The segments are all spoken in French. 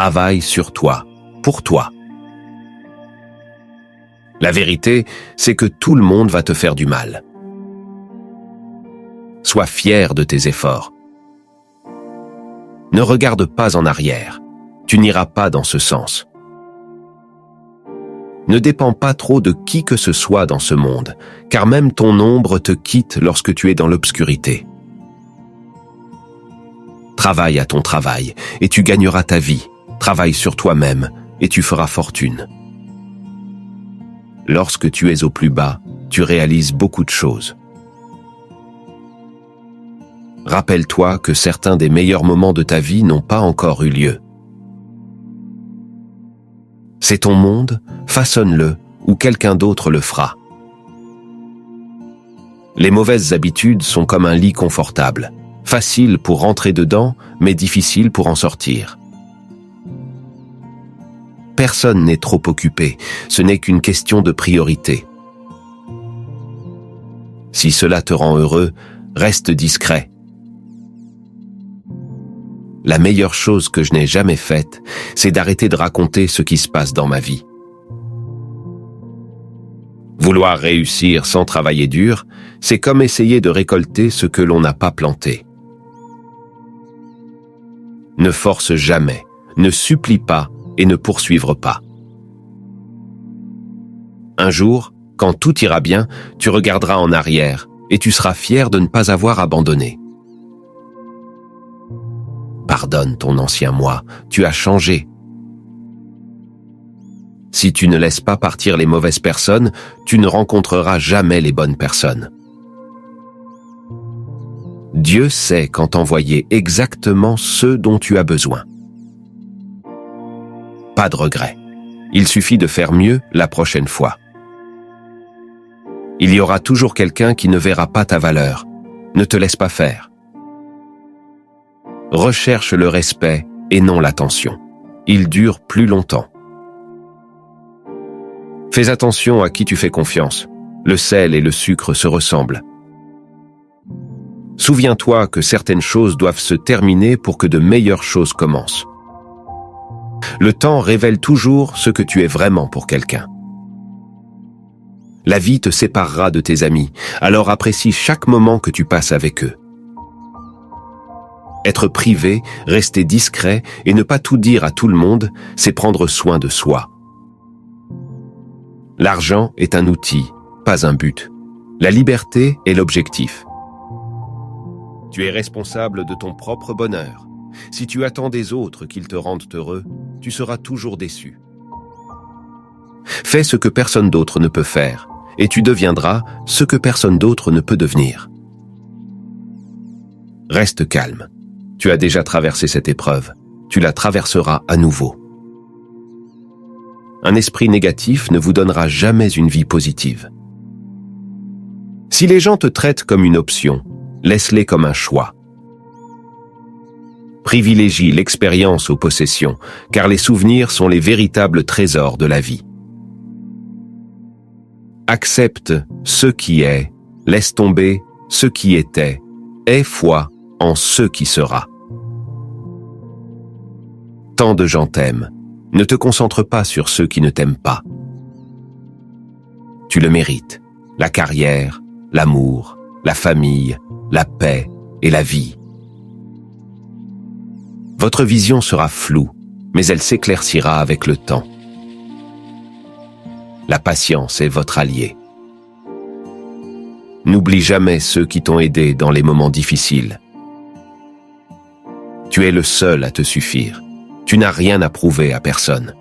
Travaille sur toi, pour toi. La vérité, c'est que tout le monde va te faire du mal. Sois fier de tes efforts. Ne regarde pas en arrière. Tu n'iras pas dans ce sens. Ne dépends pas trop de qui que ce soit dans ce monde, car même ton ombre te quitte lorsque tu es dans l'obscurité. Travaille à ton travail, et tu gagneras ta vie. Travaille sur toi-même, et tu feras fortune. Lorsque tu es au plus bas, tu réalises beaucoup de choses. Rappelle-toi que certains des meilleurs moments de ta vie n'ont pas encore eu lieu. C'est ton monde, façonne-le, ou quelqu'un d'autre le fera. Les mauvaises habitudes sont comme un lit confortable, facile pour rentrer dedans, mais difficile pour en sortir. Personne n'est trop occupé, ce n'est qu'une question de priorité. Si cela te rend heureux, reste discret. La meilleure chose que je n'ai jamais faite, c'est d'arrêter de raconter ce qui se passe dans ma vie. Vouloir réussir sans travailler dur, c'est comme essayer de récolter ce que l'on n'a pas planté. Ne force jamais, ne supplie pas et ne poursuivre pas. Un jour, quand tout ira bien, tu regarderas en arrière et tu seras fier de ne pas avoir abandonné. Pardonne ton ancien moi, tu as changé. Si tu ne laisses pas partir les mauvaises personnes, tu ne rencontreras jamais les bonnes personnes. Dieu sait quand t'envoyer exactement ceux dont tu as besoin. Pas de regret. Il suffit de faire mieux la prochaine fois. Il y aura toujours quelqu'un qui ne verra pas ta valeur. Ne te laisse pas faire. Recherche le respect et non l'attention. Il dure plus longtemps. Fais attention à qui tu fais confiance. Le sel et le sucre se ressemblent. Souviens-toi que certaines choses doivent se terminer pour que de meilleures choses commencent. Le temps révèle toujours ce que tu es vraiment pour quelqu'un. La vie te séparera de tes amis, alors apprécie chaque moment que tu passes avec eux. Être privé, rester discret et ne pas tout dire à tout le monde, c'est prendre soin de soi. L'argent est un outil, pas un but. La liberté est l'objectif. Tu es responsable de ton propre bonheur. Si tu attends des autres qu'ils te rendent heureux, tu seras toujours déçu. Fais ce que personne d'autre ne peut faire, et tu deviendras ce que personne d'autre ne peut devenir. Reste calme. Tu as déjà traversé cette épreuve. Tu la traverseras à nouveau. Un esprit négatif ne vous donnera jamais une vie positive. Si les gens te traitent comme une option, laisse-les comme un choix. Privilégie l'expérience aux possessions, car les souvenirs sont les véritables trésors de la vie. Accepte ce qui est, laisse tomber ce qui était, aie foi en ce qui sera. Tant de gens t'aiment, ne te concentre pas sur ceux qui ne t'aiment pas. Tu le mérites, la carrière, l'amour, la famille, la paix et la vie. Votre vision sera floue, mais elle s'éclaircira avec le temps. La patience est votre allié. N'oublie jamais ceux qui t'ont aidé dans les moments difficiles. Tu es le seul à te suffire. Tu n'as rien à prouver à personne.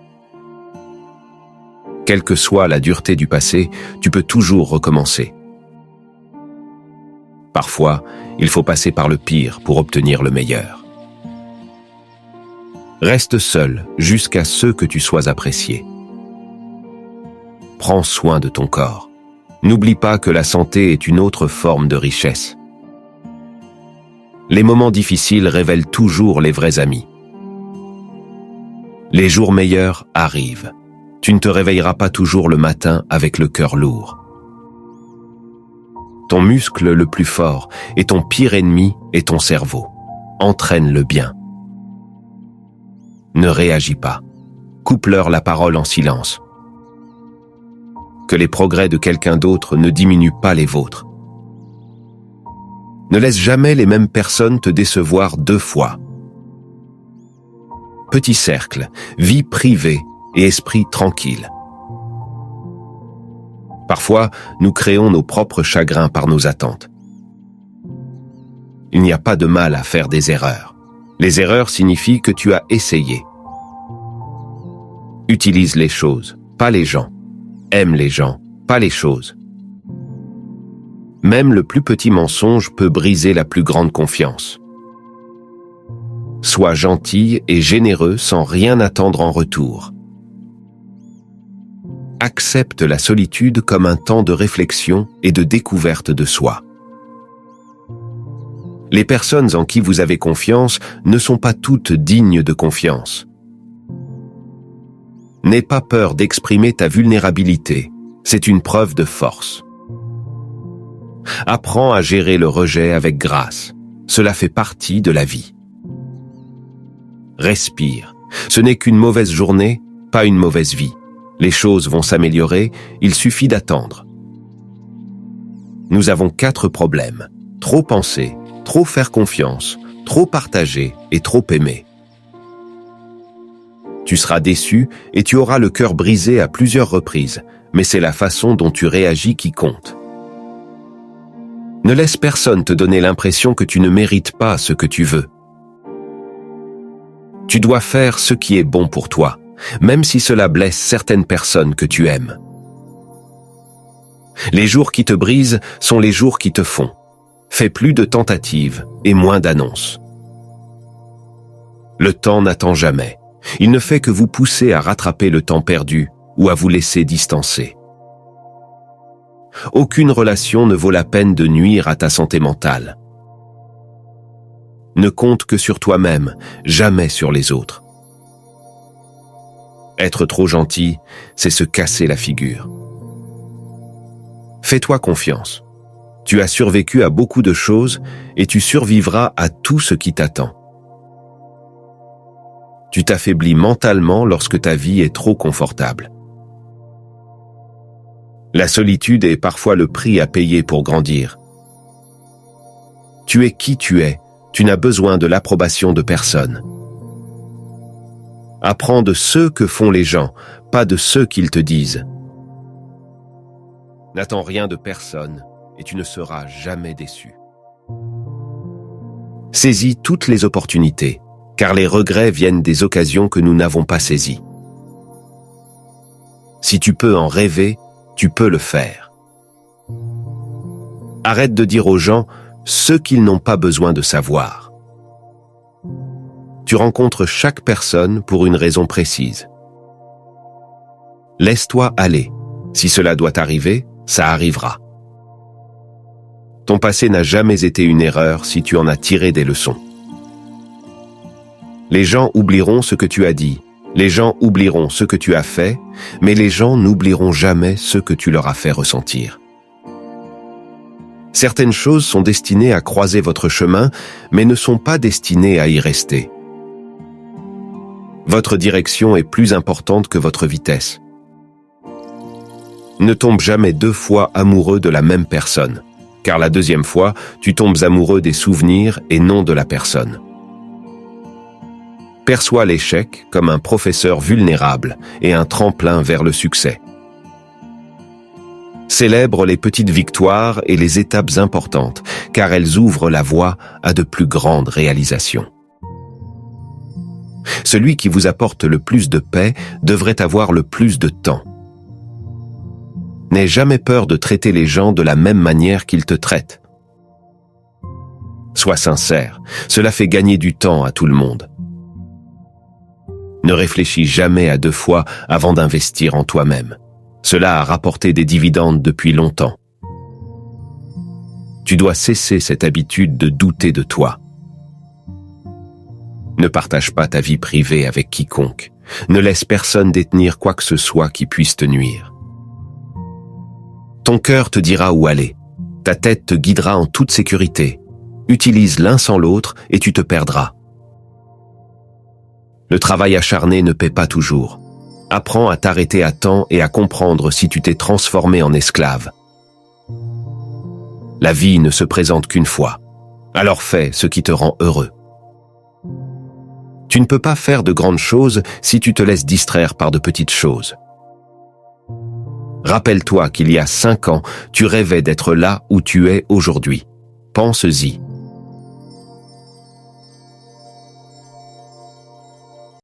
Quelle que soit la dureté du passé, tu peux toujours recommencer. Parfois, il faut passer par le pire pour obtenir le meilleur. Reste seul jusqu'à ce que tu sois apprécié. Prends soin de ton corps. N'oublie pas que la santé est une autre forme de richesse. Les moments difficiles révèlent toujours les vrais amis. Les jours meilleurs arrivent. Tu ne te réveilleras pas toujours le matin avec le cœur lourd. Ton muscle le plus fort et ton pire ennemi est ton cerveau. Entraîne-le bien. Ne réagis pas. Coupe-leur la parole en silence. Que les progrès de quelqu'un d'autre ne diminuent pas les vôtres. Ne laisse jamais les mêmes personnes te décevoir 2 fois. Petit cercle, vie privée et esprit tranquille. Parfois, nous créons nos propres chagrins par nos attentes. Il n'y a pas de mal à faire des erreurs. Les erreurs signifient que tu as essayé. Utilise les choses, pas les gens. Aime les gens, pas les choses. Même le plus petit mensonge peut briser la plus grande confiance. Sois gentil et généreux sans rien attendre en retour. Accepte la solitude comme un temps de réflexion et de découverte de soi. Les personnes en qui vous avez confiance ne sont pas toutes dignes de confiance. N'aie pas peur d'exprimer ta vulnérabilité, c'est une preuve de force. Apprends à gérer le rejet avec grâce, cela fait partie de la vie. Respire, ce n'est qu'une mauvaise journée, pas une mauvaise vie. Les choses vont s'améliorer, il suffit d'attendre. Nous avons 4 problèmes. Trop penser, trop faire confiance, trop partager et trop aimer. Tu seras déçu et tu auras le cœur brisé à plusieurs reprises, mais c'est la façon dont tu réagis qui compte. Ne laisse personne te donner l'impression que tu ne mérites pas ce que tu veux. Tu dois faire ce qui est bon pour toi, même si cela blesse certaines personnes que tu aimes. Les jours qui te brisent sont les jours qui te font. Fais plus de tentatives et moins d'annonces. Le temps n'attend jamais. Il ne fait que vous pousser à rattraper le temps perdu ou à vous laisser distancer. Aucune relation ne vaut la peine de nuire à ta santé mentale. Ne compte que sur toi-même, jamais sur les autres. Être trop gentil, c'est se casser la figure. Fais-toi confiance. Tu as survécu à beaucoup de choses et tu survivras à tout ce qui t'attend. Tu t'affaiblis mentalement lorsque ta vie est trop confortable. La solitude est parfois le prix à payer pour grandir. Tu es qui tu es, tu n'as besoin de l'approbation de personne. Apprends de ceux que font les gens, pas de ceux qu'ils te disent. N'attends rien de personne et tu ne seras jamais déçu. Saisis toutes les opportunités, car les regrets viennent des occasions que nous n'avons pas saisies. Si tu peux en rêver, tu peux le faire. Arrête de dire aux gens ce qu'ils n'ont pas besoin de savoir. Tu rencontres chaque personne pour une raison précise. Laisse-toi aller. Si cela doit arriver, ça arrivera. Ton passé n'a jamais été une erreur si tu en as tiré des leçons. Les gens oublieront ce que tu as dit, les gens oublieront ce que tu as fait, mais les gens n'oublieront jamais ce que tu leur as fait ressentir. Certaines choses sont destinées à croiser votre chemin, mais ne sont pas destinées à y rester. Votre direction est plus importante que votre vitesse. Ne tombe jamais 2 fois amoureux de la même personne, car la 2e fois, tu tombes amoureux des souvenirs et non de la personne. Perçois l'échec comme un professeur vulnérable et un tremplin vers le succès. Célèbre les petites victoires et les étapes importantes, car elles ouvrent la voie à de plus grandes réalisations. Celui qui vous apporte le plus de paix devrait avoir le plus de temps. N'aie jamais peur de traiter les gens de la même manière qu'ils te traitent. Sois sincère, cela fait gagner du temps à tout le monde. Ne réfléchis jamais à 2 fois avant d'investir en toi-même. Cela a rapporté des dividendes depuis longtemps. Tu dois cesser cette habitude de douter de toi. Ne partage pas ta vie privée avec quiconque. Ne laisse personne détenir quoi que ce soit qui puisse te nuire. Ton cœur te dira où aller. Ta tête te guidera en toute sécurité. Utilise l'un sans l'autre et tu te perdras. Le travail acharné ne paie pas toujours. Apprends à t'arrêter à temps et à comprendre si tu t'es transformé en esclave. La vie ne se présente qu'une fois. Alors fais ce qui te rend heureux. Tu ne peux pas faire de grandes choses si tu te laisses distraire par de petites choses. Rappelle-toi qu'il y a 5 ans, tu rêvais d'être là où tu es aujourd'hui. Pense-y.